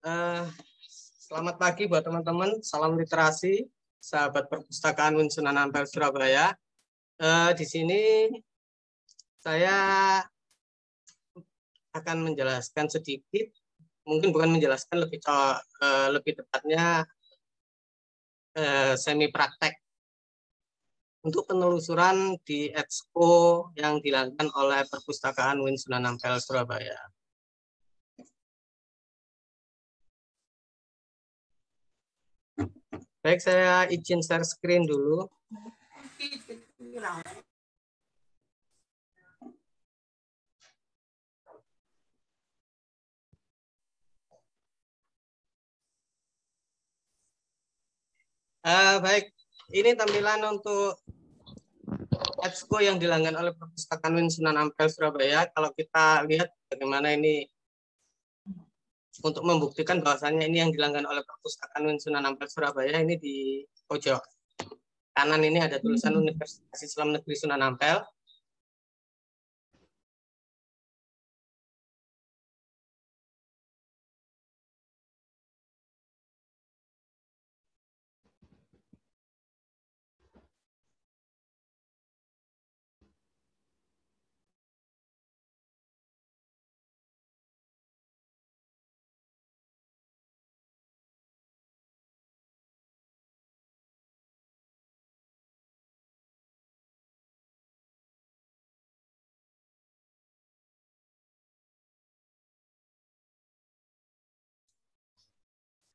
Eh, Selamat pagi buat teman-teman. Salam literasi, sahabat perpustakaan UIN Sunan Ampel Surabaya. Di sini saya akan menjelaskan sedikit, mungkin bukan menjelaskan, lebih tepatnya semi praktek untuk penelusuran di Expo yang dilakukan oleh perpustakaan UIN Sunan Ampel Surabaya. Baik, saya izin share screen dulu. Baik, ini tampilan untuk Expo yang dilakukan oleh perpustakaan UIN Sunan Ampel Surabaya. Kalau kita lihat bagaimana ini untuk membuktikan bahwasannya ini yang dilakukan oleh perpustakaan UIN Sunan Ampel Surabaya, ini di pojok kanan ini ada tulisan Universitas Islam Negeri Sunan Ampel.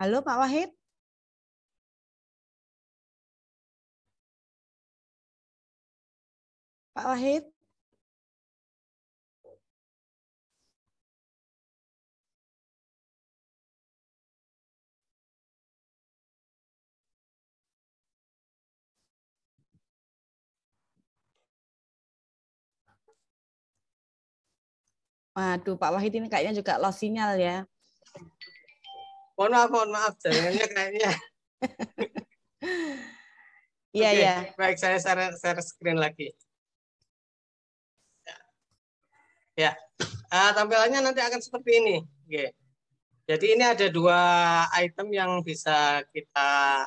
Halo Pak Wahid. Pak Wahid. Waduh, Pak Wahid ini kayaknya juga lost sinyal ya. Mohon maaf, jaringannya kayaknya. Iya, Oke, ya. baik, saya share screen lagi. Ya, tampilannya nanti akan seperti ini. Oke. Jadi ini ada dua item yang bisa kita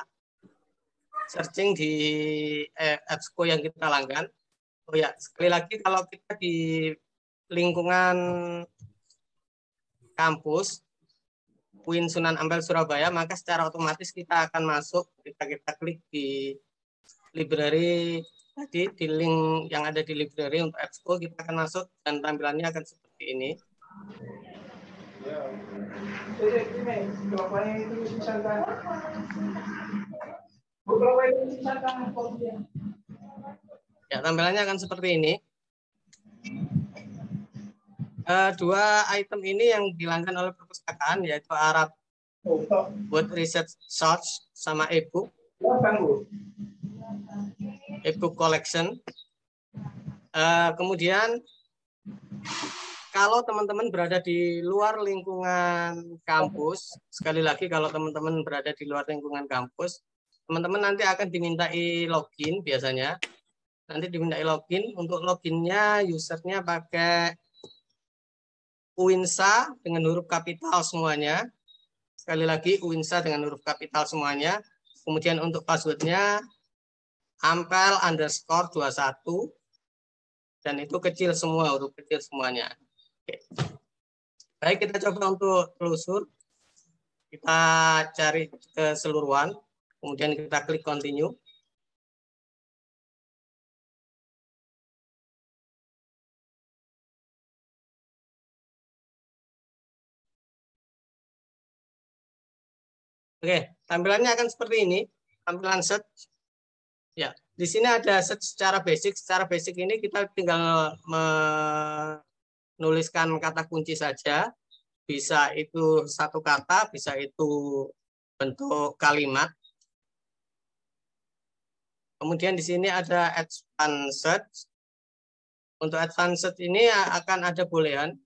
searching di Expo yang kita langgan. Oh ya, sekali lagi kalau kita di lingkungan kampus UIN Sunan Ampel Surabaya, maka secara otomatis kita akan masuk ketika kita klik di library tadi, di link yang ada di library untuk Expo, kita akan masuk dan tampilannya akan seperti ini. Ya, tampilannya akan seperti ini. Dua item ini yang dilakukan oleh perpustakaan, yaitu Arab Word Research Search sama e-book collection. Kemudian kalau teman-teman berada di luar lingkungan kampus, sekali lagi kalau teman-teman berada di luar lingkungan kampus, teman-teman nanti akan dimintai login biasanya. Nanti dimintai login, untuk loginnya usernya pakai UINSA dengan huruf kapital semuanya. Sekali lagi UINSA dengan huruf kapital semuanya. Kemudian untuk passwordnya ampel_21 dan itu kecil semua, huruf kecil semuanya. Oke. Baik, kita coba untuk telusur. Kita cari keseluruhan, kemudian kita klik continue. Oke, tampilannya akan seperti ini. Tampilan search. Ya, di sini ada search secara basic. Secara basic ini kita tinggal menuliskan kata kunci saja. Bisa itu satu kata, bisa itu bentuk kalimat. Kemudian di sini ada advanced search. Untuk advanced search ini akan ada bolehan.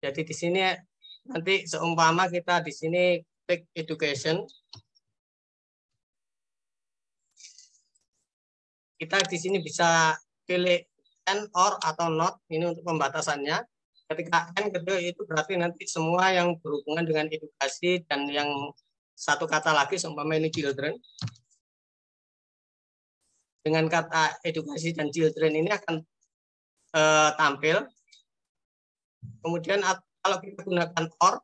Jadi di sini nanti seumpama kita di sini klik education, kita di sini bisa pilih and or atau not, ini untuk pembatasannya. Ketika N kedua itu berarti nanti semua yang berhubungan dengan edukasi, dan yang satu kata lagi seumpama ini children. Dengan kata edukasi dan children ini akan tampil. Kemudian kalau kita gunakan or,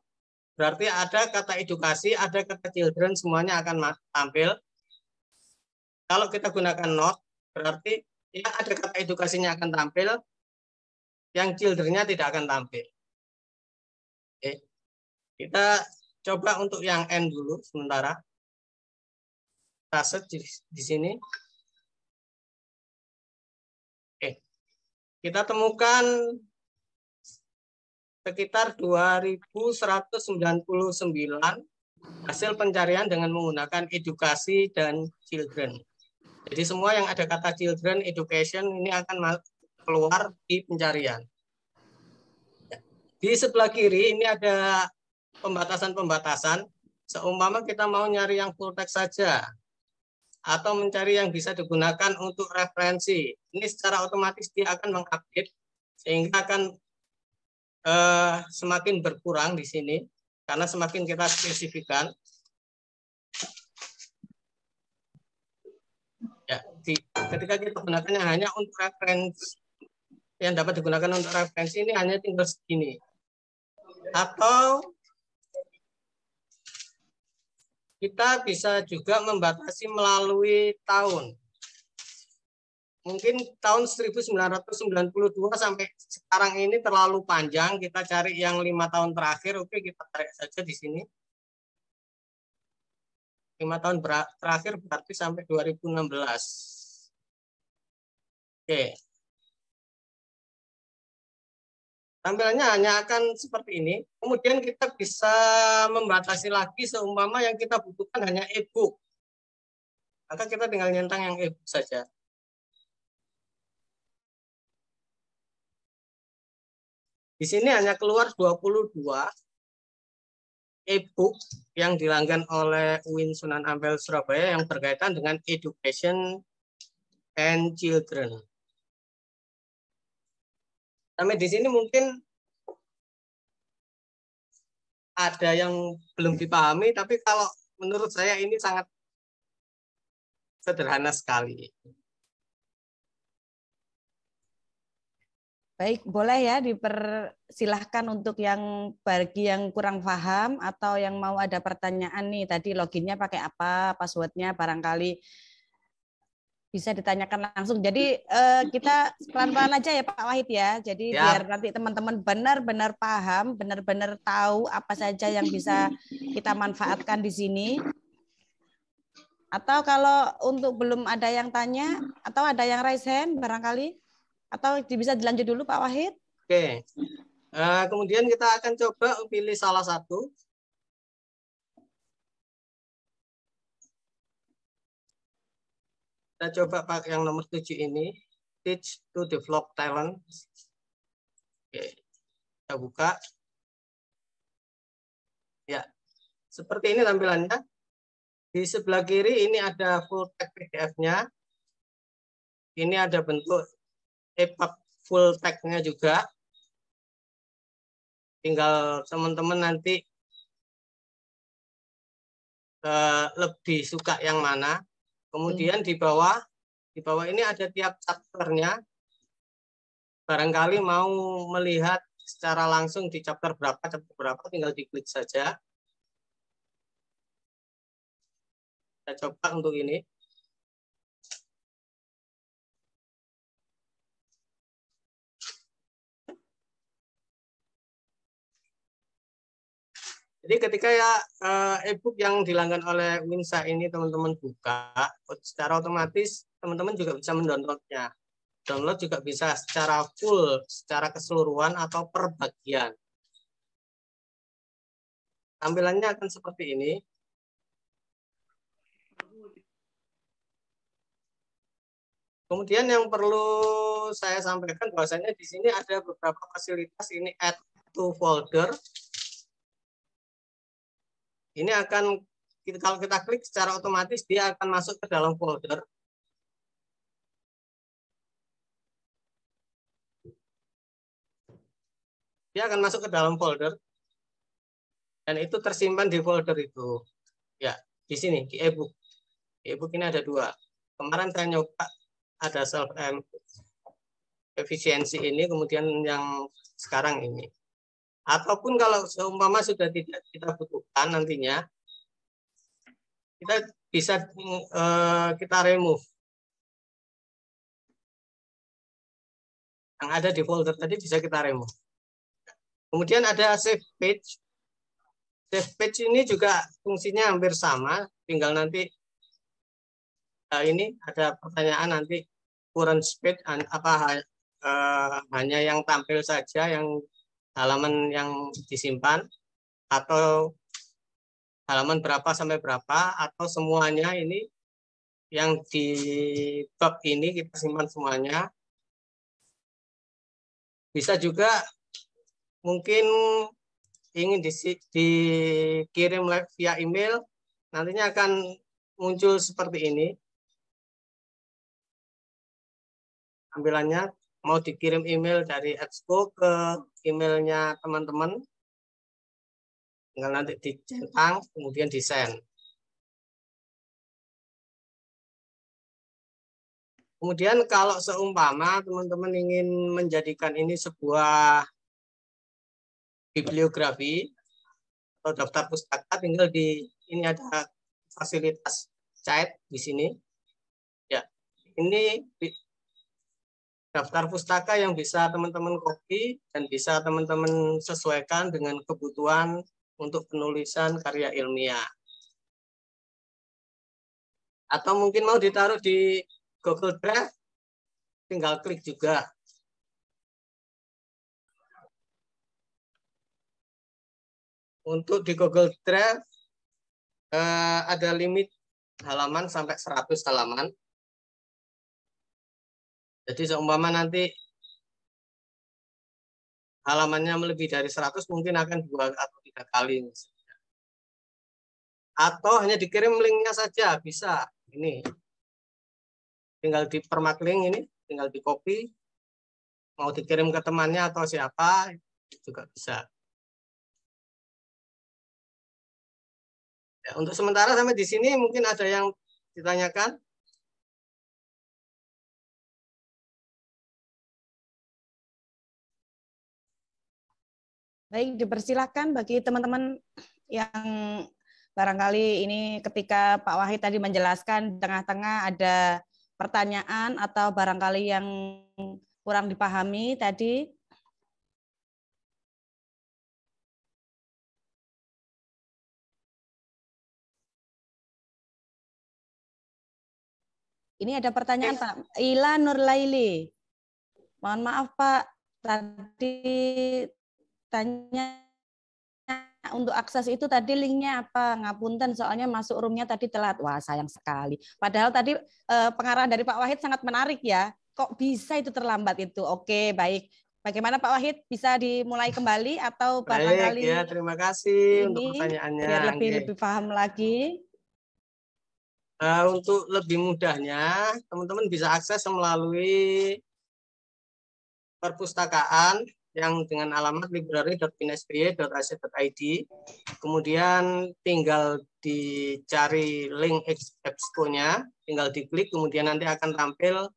berarti ada kata edukasi, ada kata children, semuanya akan tampil. Kalau kita gunakan not, berarti ya ada kata edukasinya akan tampil, yang children-nya tidak akan tampil. Oke. Kita coba untuk yang N dulu sementara. Kita search di sini. Oke. Kita temukan sekitar 2.199 hasil pencarian dengan menggunakan edukasi dan children. Jadi semua yang ada kata children, education ini akan keluar di pencarian. Di sebelah kiri ini ada pembatasan-pembatasan. Seumpama kita mau nyari yang full text saja, atau mencari yang bisa digunakan untuk referensi. Ini secara otomatis dia akan mengupdate, sehingga akan semakin berkurang di sini, karena semakin kita spesifikkan. Ya, ketika kita gunakannya hanya untuk referensi, yang dapat digunakan untuk referensi ini hanya tinggal segini. Atau kita bisa juga membatasi melalui tahun. Mungkin tahun 1992 sampai sekarang ini terlalu panjang, kita cari yang 5 tahun terakhir. Oke, kita tarik saja di sini. 5 tahun terakhir berarti sampai 2016. Oke. Tampilannya hanya akan seperti ini. Kemudian kita bisa membatasi lagi seumpama yang kita butuhkan hanya e-book. Maka kita tinggal nyentang yang e-book saja. Di sini hanya keluar 22 e-book yang dilanggan oleh UIN Sunan Ampel Surabaya yang berkaitan dengan education and children. Sampai di sini mungkin ada yang belum dipahami, tapi kalau menurut saya ini sangat sederhana sekali. Baik, boleh ya dipersilahkan untuk yang bagi yang kurang paham atau yang mau ada pertanyaan nih, tadi loginnya pakai apa, passwordnya barangkali bisa ditanyakan langsung. Jadi kita pelan-pelan aja ya Pak Wahid ya. Jadi Ya. biar nanti teman-teman benar-benar paham, benar-benar tahu apa saja yang bisa kita manfaatkan di sini. Atau kalau untuk belum ada yang tanya atau ada yang raise hand barangkali, atau bisa dilanjut dulu Pak Wahid. Oke. Kemudian kita akan coba pilih salah satu. Kita coba pakai yang nomor 7 ini, teach to develop talent. Oke, kita buka. Ya, seperti ini tampilannya. Di sebelah kiri ini ada full text PDF-nya. Ini ada bentuk EPUB full text-nya juga. Tinggal teman-teman nanti lebih suka yang mana. Kemudian di bawah ini ada tiap chapternya. Barangkali mau melihat secara langsung di chapter berapa, tinggal diklik saja. Kita coba untuk ini. Jadi ketika ya e-book yang dilanggan oleh Winsa ini teman-teman buka, secara otomatis teman-teman juga bisa mendownloadnya. Download juga bisa secara full, secara keseluruhan atau per bagian. Tampilannya akan seperti ini. Kemudian yang perlu saya sampaikan bahwasanya di sini ada beberapa fasilitas, ini add to folder. Ini akan kalau kita klik secara otomatis dia akan masuk ke dalam folder. dia akan masuk ke dalam folder dan itu tersimpan di folder itu. Ya, di sini di e-book. E-book ini ada 2. Kemarin saya nyoba ada self efisiensi ini, kemudian yang sekarang ini. Ataupun kalau seumpama sudah tidak kita butuhkan nantinya, kita bisa kita remove. Yang ada di folder tadi bisa kita remove. Kemudian ada save page. Save page ini juga fungsinya hampir sama, tinggal nanti ini ada pertanyaan nanti current page apa hanya yang tampil saja, yang halaman yang disimpan, atau halaman berapa sampai berapa, atau semuanya ini yang di bab ini kita simpan semuanya. Bisa juga mungkin ingin dikirim via email, nantinya akan muncul seperti ini. Tampilannya mau dikirim email dari Expo ke emailnya teman-teman, tinggal nanti dicentang, kemudian di-send. Kemudian kalau seumpama teman-teman ingin menjadikan ini sebuah bibliografi atau daftar pustaka, tinggal ini ada fasilitas chat di sini. Ya, ini daftar pustaka yang bisa teman-teman copy dan bisa teman-teman sesuaikan dengan kebutuhan untuk penulisan karya ilmiah. Atau mungkin mau ditaruh di Google Drive, tinggal klik juga. Untuk di Google Drive ada limit halaman sampai 100 halaman. Jadi seumpama nanti halamannya lebih dari 100, mungkin akan 2 atau 3 kali. Atau hanya dikirim linknya saja, bisa. Ini tinggal di permak link ini, tinggal di copy, mau dikirim ke temannya atau siapa juga bisa. Ya, untuk sementara sampai di sini mungkin ada yang ditanyakan. Baik, dipersilakan bagi teman-teman yang barangkali ini ketika Pak Wahid tadi menjelaskan, di tengah-tengah ada pertanyaan atau barangkali yang kurang dipahami tadi. Ini ada pertanyaan Pak Ila Nurlaili. Mohon maaf Pak, tadi tanya untuk akses itu tadi linknya apa? Ngapunten soalnya masuk roomnya tadi telat. Wah sayang sekali. Padahal tadi pengarahan dari Pak Wahid sangat menarik ya. Kok bisa itu terlambat itu? Oke baik. Bagaimana Pak Wahid, bisa dimulai kembali atau barangkali? Baik ya, terima kasih untuk ini pertanyaannya. biar lebih paham lagi. Untuk lebih mudahnya, teman-teman bisa akses melalui perpustakaan yang dengan alamat library.binsby.ac.id. Kemudian tinggal dicari link Expo-nya, tinggal diklik, kemudian nanti akan tampil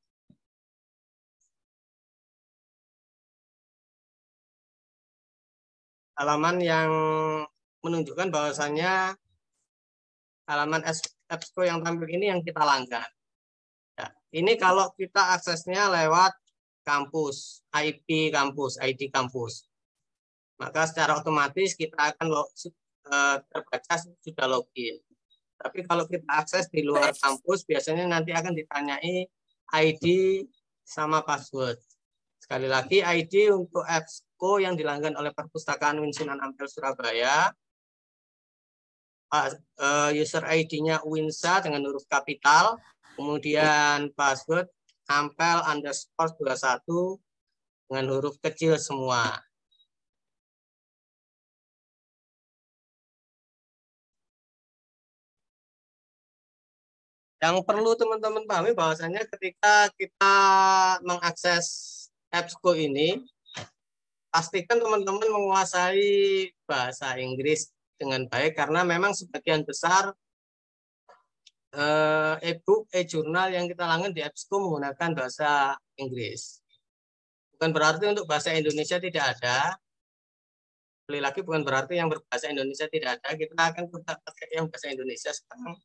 halaman yang menunjukkan bahwasannya halaman Expo yang tampil ini yang kita langgan. Ya, ini kalau kita aksesnya lewat kampus, IP kampus, ID kampus. Maka secara otomatis kita akan terbaca sudah login. Tapi kalau kita akses di luar kampus, biasanya nanti akan ditanyai ID sama password. Sekali lagi, ID untuk Expo yang dilanggan oleh Perpustakaan Winsunan Ampel Surabaya, user ID-nya Winsa dengan huruf kapital, kemudian password ampel_21 dengan huruf kecil semua. Yang perlu teman-teman pahami bahwasanya ketika kita mengakses Expo ini, pastikan teman-teman menguasai bahasa Inggris dengan baik, karena memang sebagian besar e-book, e-jurnal yang kita langgan di EBSCO menggunakan bahasa Inggris. Bukan berarti untuk bahasa Indonesia tidak ada. Sekali lagi, bukan berarti yang berbahasa Indonesia tidak ada. Kita akan pakai yang bahasa Indonesia sekarang.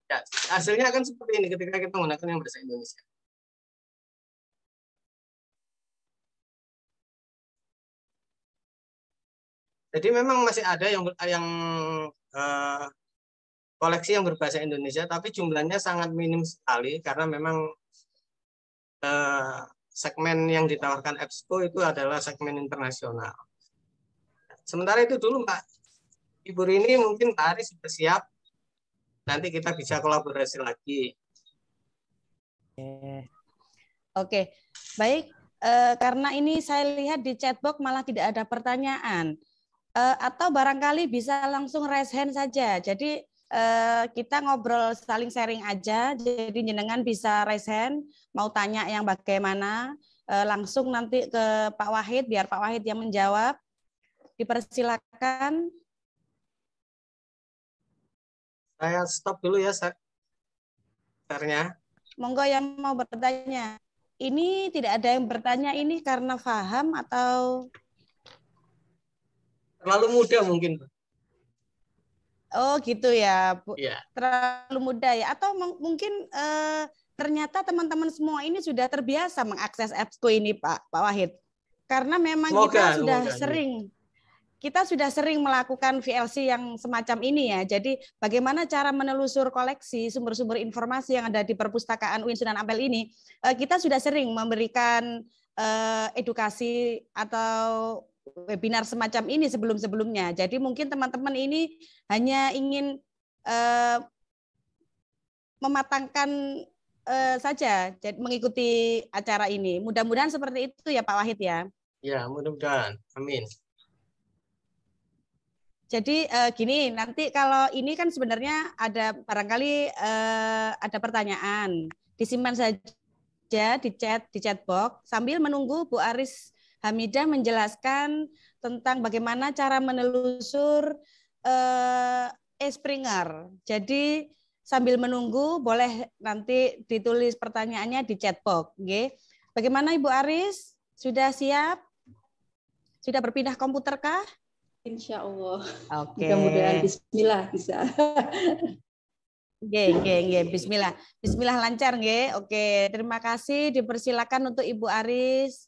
Ya, hasilnya akan seperti ini ketika kita menggunakan yang bahasa Indonesia. Jadi memang masih ada yang koleksi yang berbahasa Indonesia, tapi jumlahnya sangat minim sekali karena memang segmen yang ditawarkan EBSCO itu adalah segmen internasional. Sementara itu dulu Mbak Ibu Rini, mungkin Pak Aris sudah siap. Nanti kita bisa kolaborasi lagi. Oke, baik. Karena ini saya lihat di chatbox malah tidak ada pertanyaan. Atau barangkali bisa langsung raise hand saja. Jadi kita ngobrol saling sharing aja. Jadi jenengan bisa raise hand, mau tanya yang bagaimana, langsung nanti ke Pak Wahid, biar Pak Wahid yang menjawab. Dipersilakan. Saya stop dulu ya, share-nya. Monggo yang mau bertanya. Ini tidak ada yang bertanya ini karena paham atau terlalu muda mungkin. Oh gitu ya, Bu. Ya. Terlalu muda ya. Atau mungkin ternyata teman-teman semua ini sudah terbiasa mengakses EBSCO ini, Pak Wahid. Karena memang kita sudah sering melakukan VLC yang semacam ini ya. Jadi bagaimana cara menelusur koleksi sumber-sumber informasi yang ada di perpustakaan UIN Sunan Ampel ini, kita sudah sering memberikan edukasi atau webinar semacam ini sebelum-sebelumnya. Jadi mungkin teman-teman ini hanya ingin mematangkan saja mengikuti acara ini. Mudah-mudahan seperti itu ya Pak Wahid ya. Ya, mudah-mudahan. Amin. Jadi gini, nanti kalau ini kan sebenarnya ada barangkali ada pertanyaan, disimpan saja di chat box sambil menunggu Bu Aris Hamidah menjelaskan tentang bagaimana cara menelusur eSpringer. Jadi sambil menunggu boleh nanti ditulis pertanyaannya di chat box. Okay. Bagaimana Ibu Aris? Sudah siap? Sudah berpindah komputer kah? Insya Allah. Oke. Mudah-mudahan Bismillah bisa. Bismillah. Bismillah lancar nggih. Oke, terima kasih. Dipersilakan untuk Ibu Aris.